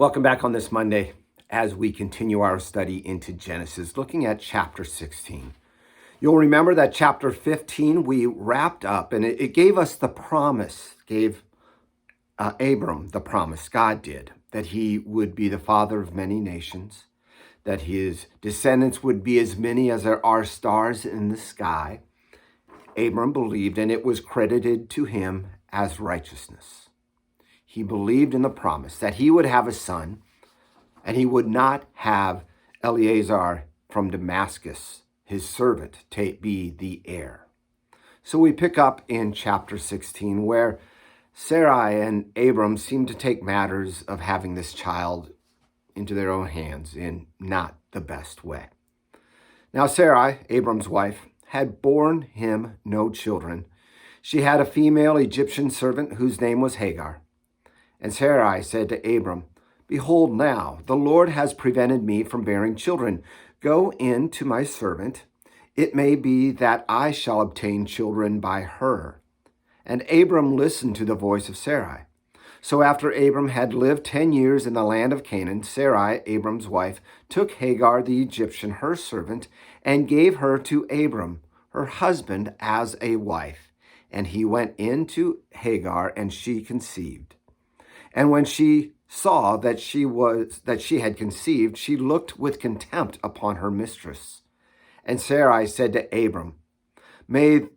Welcome back on this Monday as we continue our study into Genesis, looking at chapter 16. You'll remember that chapter 15 we wrapped up, and it gave us the promise, gave Abram the promise, God did, that he would be the father of many nations, that his descendants would be as many as there are stars in the sky. Abram believed, and it was credited to him as righteousness. He believed in the promise that he would have a son, and he would not have Eleazar from Damascus, his servant, be the heir. So we pick up in chapter 16, where Sarai and Abram seem to take matters of having this child into their own hands in not the best way. Now Sarai, Abram's wife, had borne him no children. She had a female Egyptian servant whose name was Hagar. And Sarai said to Abram, "Behold now, the Lord has prevented me from bearing children. Go in to my servant. It may be that I shall obtain children by her." And Abram listened to the voice of Sarai. So after Abram had lived 10 years in the land of Canaan, Sarai, Abram's wife, took Hagar the Egyptian, her servant, and gave her to Abram, her husband, as a wife. And he went in to Hagar, and she conceived. And when she saw that she had conceived, she looked with contempt upon her mistress. And Sarai said to Abram, May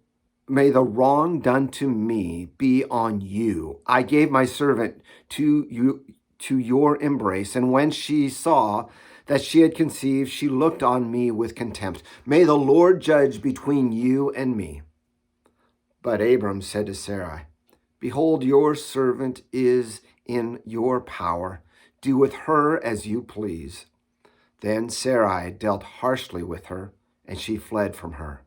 the wrong done to me be on you. I gave my servant to your embrace, and when she saw that she had conceived, she looked on me with contempt. May the Lord judge between you and me. But Abram said to Sarai, Behold, your servant is in your power. Do with her as you please. Then Sarai dealt harshly with her, and she fled from her.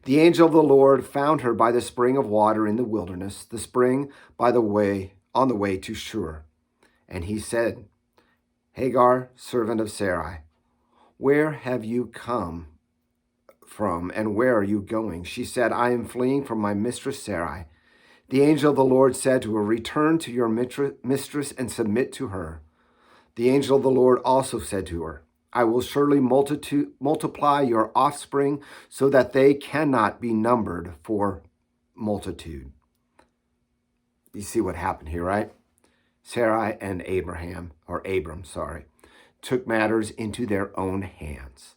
The angel of the Lord found her by the spring of water in the wilderness, the spring on the way to Shur. And he said, Hagar, servant of Sarai, where have you come from, and where are you going? She said, I am fleeing from my mistress Sarai. The angel of the Lord said to her, Return to your mistress and submit to her. The angel of the Lord also said to her, I will surely multiply your offspring so that they cannot be numbered for multitude. You see what happened here, right? Sarai and Abram, took matters into their own hands.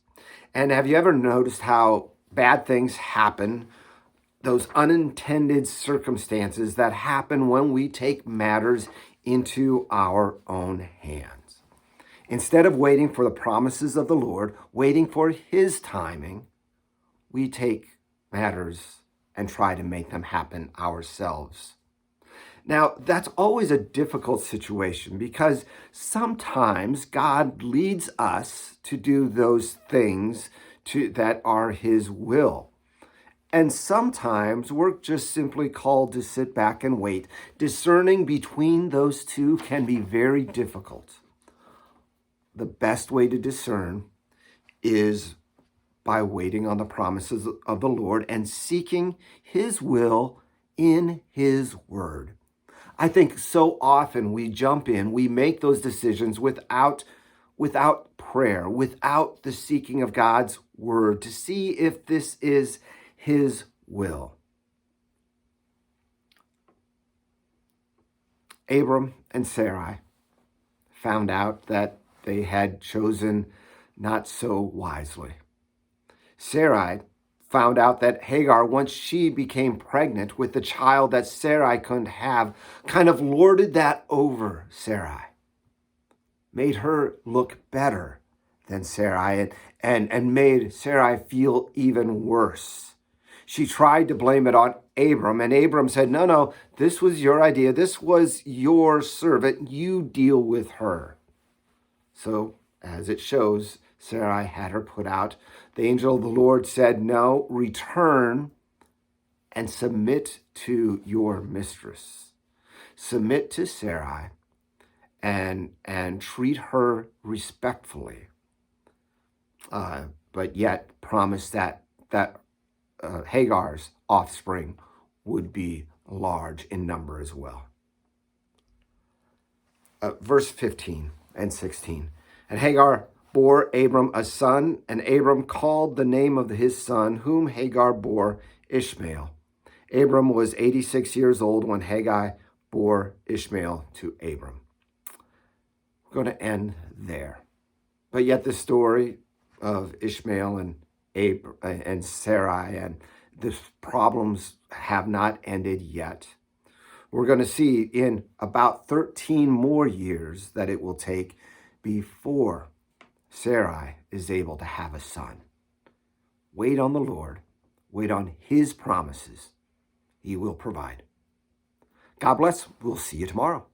And have you ever noticed how bad things happen? Those unintended circumstances that happen when we take matters into our own hands. Instead of waiting for the promises of the Lord, waiting for his timing, we take matters and try to make them happen ourselves. Now, that's always a difficult situation because sometimes God leads us to do those things that are his will. And sometimes we're just simply called to sit back and wait. Discerning between those two can be very difficult. The best way to discern is by waiting on the promises of the Lord and seeking his will in his word. I think so often we jump in, we make those decisions without prayer, without the seeking of God's word to see if this is his will. Abram and Sarai found out that they had chosen not so wisely. Sarai found out that Hagar, once she became pregnant with the child that Sarai couldn't have, kind of lorded that over Sarai, made her look better than Sarai, and made Sarai feel even worse. She tried to blame it on Abram, and Abram said, no, this was your idea. This was your servant. You deal with her. So, as it shows, Sarai had her put out. The angel of the Lord said, no, return and submit to your mistress. Submit to Sarai and treat her respectfully. But yet promise that Hagar's offspring would be large in number as well. verse 15 and 16. And Hagar bore Abram a son, and Abram called the name of his son, whom Hagar bore, Ishmael. Abram was 86 years old when Hagar bore Ishmael to Abram. We're going to end there. But yet the story of Ishmael and Sarai and the problems have not ended yet. We're going to see in about 13 more years that it will take before Sarai is able to have a son. Wait on the Lord. Wait on his promises. He will provide. God bless. We'll see you tomorrow.